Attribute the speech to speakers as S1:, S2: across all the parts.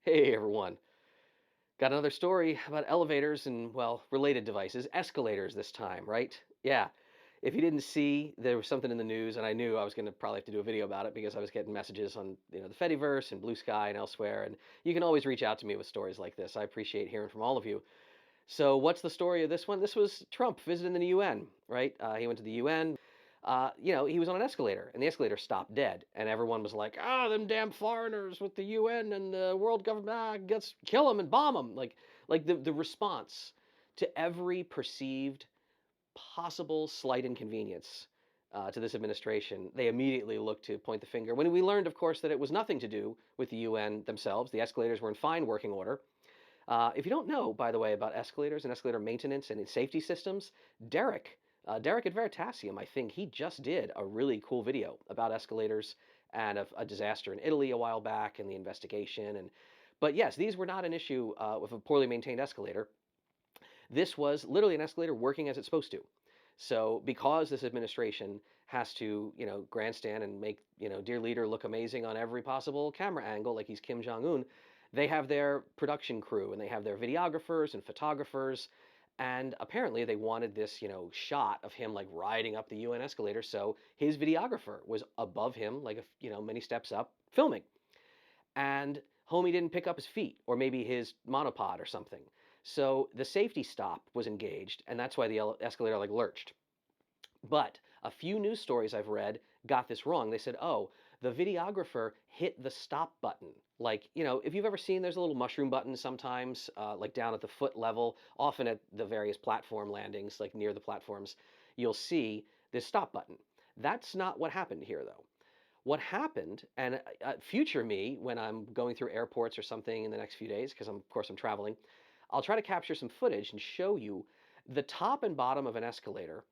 S1: Hey everyone. Got another story about elevators and, well, related devices, escalators this time, right? Yeah. If you didn't see, there was something in the news, and I knew I was going to probably have to do a video about it because I was getting messages on, the Fediverse and Bluesky and elsewhere. And you can always reach out to me with stories like this. I appreciate hearing from all of you. So, what's the story of this one? This was Trump visiting the UN, right? He went to the UN. He was on an escalator, and the escalator stopped dead, and everyone was like, "Ah, them damn foreigners with the UN and the world government, let's kill them and bomb them." Like the response to every perceived possible slight inconvenience to this administration, they immediately looked to point the finger. When we learned, of course, that it was nothing to do with the UN themselves, the escalators were in fine working order. If you don't know, by the way, about escalators and escalator maintenance and safety systems, Derek at Veritasium, I think he just did a really cool video about escalators and a disaster in Italy a while back and the investigation. But yes, these were not an issue with a poorly maintained escalator. This was literally an escalator working as it's supposed to. So because this administration has to, grandstand and make, dear leader look amazing on every possible camera angle, like he's Kim Jong Un, they have their production crew and they have their videographers and photographers. And apparently they wanted this, shot of him like riding up the UN escalator. So his videographer was above him, like, many steps up, filming. And homie didn't pick up his feet or maybe his monopod or something. So the safety stop was engaged, and that's why the escalator like lurched. But a few news stories I've read got this wrong. They said, oh, the videographer hit the stop button. Like, if you've ever seen, there's a little mushroom button sometimes, like down at the foot level, often at the various platform landings, like near the platforms, you'll see this stop button. That's not what happened here, though. What happened, and future me, when I'm going through airports or something in the next few days, because of course I'm traveling, I'll try to capture some footage and show you the top and bottom of an escalator.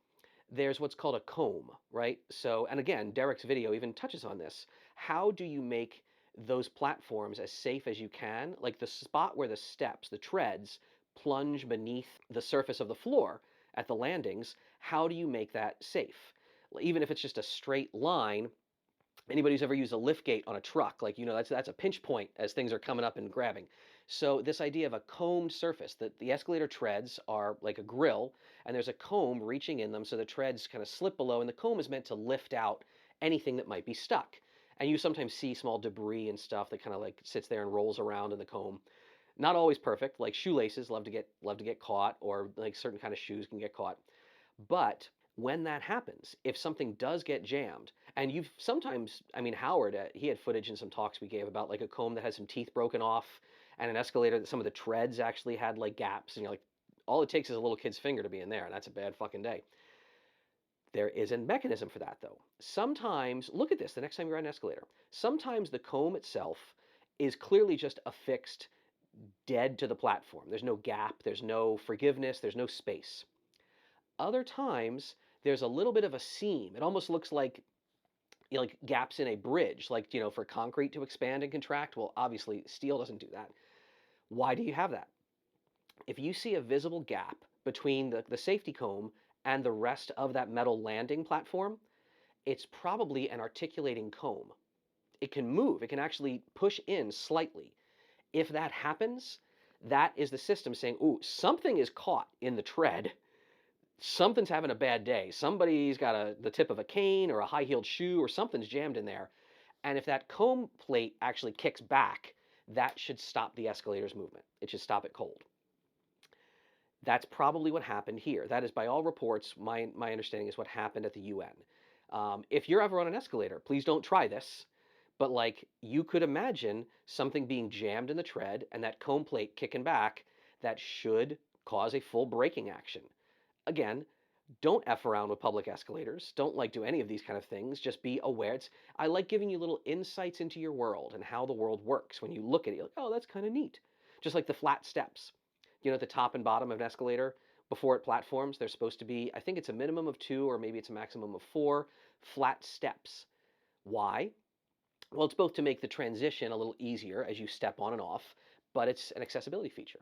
S1: There's what's called a comb, right? So, and again, Derek's video even touches on this. How do you make those platforms as safe as you can? Like the spot where the steps, the treads, plunge beneath the surface of the floor at the landings, how do you make that safe? Even if it's just a straight line, anybody who's ever used a lift gate on a truck, like, that's a pinch point as things are coming up and grabbing. So this idea of a combed surface, that the escalator treads are like a grill, and there's a comb reaching in them so the treads kind of slip below, and the comb is meant to lift out anything that might be stuck. And you sometimes see small debris and stuff that kind of like sits there and rolls around in the comb. Not always perfect, like shoelaces love to get caught, or like certain kind of shoes can get caught. But when that happens, if something does get jammed, and you've sometimes, I mean, Howard, he had footage in some talks we gave about like a comb that had some teeth broken off, and an escalator that some of the treads actually had like gaps, and you're like, all it takes is a little kid's finger to be in there, and that's a bad fucking day. There is a mechanism for that, though. Sometimes, look at this the next time you're on an escalator. Sometimes the comb itself is clearly just affixed dead to the platform. There's no gap, there's no forgiveness, there's no space. Other times, there's a little bit of a seam. It almost looks like, like gaps in a bridge, like, for concrete to expand and contract. Well, obviously, steel doesn't do that. Why do you have that? If you see a visible gap between the safety comb and the rest of that metal landing platform, it's probably an articulating comb. It can move, it can actually push in slightly. If that happens, that is the system saying, ooh, something is caught in the tread, something's having a bad day. Somebody's got the tip of a cane or a high-heeled shoe or something's jammed in there. And if that comb plate actually kicks back, that should stop the escalator's movement. It should stop it cold. That's probably what happened here. That is, by all reports, my understanding is what happened at the UN. If you're ever on an escalator, please don't try this. But like, you could imagine something being jammed in the tread and that comb plate kicking back, that should cause a full braking action. Again, don't F around with public escalators. Don't like do any of these kind of things. Just be aware. I like giving you little insights into your world and how the world works. When you look at it, you're like, oh, that's kind of neat. Just like the flat steps. At the top and bottom of an escalator, before it platforms, there's supposed to be, I think it's a minimum of 2 or maybe it's a maximum of 4 flat steps. Why? Well, it's both to make the transition a little easier as you step on and off, but it's an accessibility feature.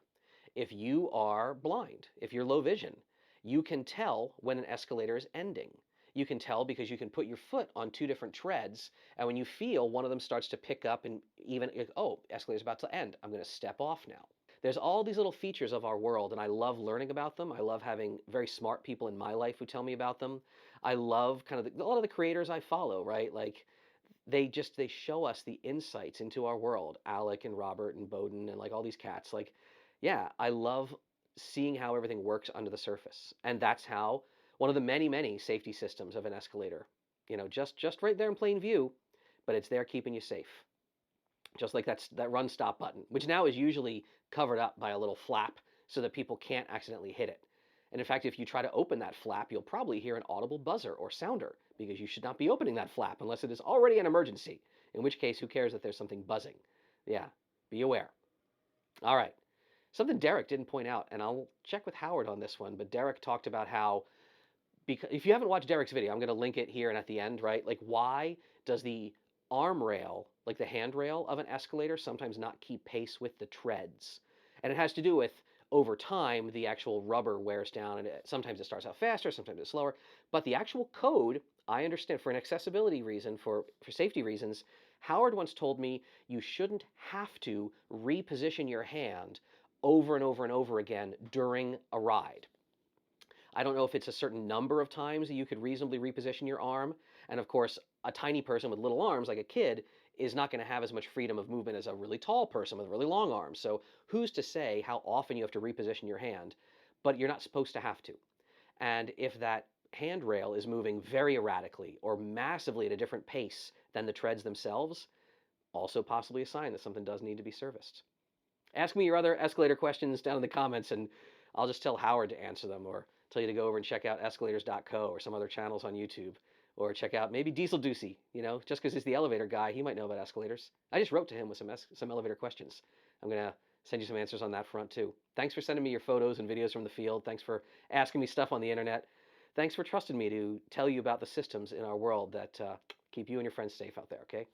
S1: If you are blind, if you're low vision, you can tell when an escalator is ending. You can tell because you can put your foot on two different treads, and when you feel one of them starts to pick up and even, oh, escalator's about to end, I'm going to step off now. There's all these little features of our world, and I love learning about them. I love having very smart people in my life who tell me about them. I love kind of a lot of the creators I follow, right? Like they show us the insights into our world. Alec and Robert and Bowden and like all these cats. Like, yeah, I love seeing how everything works under the surface, and that's how one of the many safety systems of an escalator. Just right there in plain view, but it's there keeping you safe. Just like that run stop button, which now is usually covered up by a little flap so that people can't accidentally hit it. And in fact, if you try to open that flap, you'll probably hear an audible buzzer or sounder because you should not be opening that flap unless it is already an emergency, in which case, who cares that there's something buzzing? Yeah, be aware. All right. Something Derek didn't point out, and I'll check with Howard on this one, but Derek talked about how, because if you haven't watched Derek's video, I'm going to link it here and at the end, right? Like, why does the arm rail, like the handrail of an escalator, sometimes not keep pace with the treads? And it has to do with over time, the actual rubber wears down, and sometimes it starts out faster, sometimes it's slower. But the actual code, I understand, for an accessibility reason, for safety reasons, Howard once told me you shouldn't have to reposition your hand over and over and over again during a ride. I don't know if it's a certain number of times that you could reasonably reposition your arm. And of course, a tiny person with little arms, like a kid, is not going to have as much freedom of movement as a really tall person with really long arms. So who's to say how often you have to reposition your hand? But you're not supposed to have to. And if that handrail is moving very erratically or massively at a different pace than the treads themselves, also possibly a sign that something does need to be serviced. Ask me your other escalator questions down in the comments, and I'll just tell Howard to answer them, or tell you to go over and check out escalators.co or some other channels on YouTube, or check out maybe Diesel Doocy. Just because he's the elevator guy, he might know about escalators. I just wrote to him with some elevator questions. I'm going to send you some answers on that front too. Thanks for sending me your photos and videos from the field. Thanks for asking me stuff on the internet. Thanks for trusting me to tell you about the systems in our world that keep you and your friends safe out there, okay?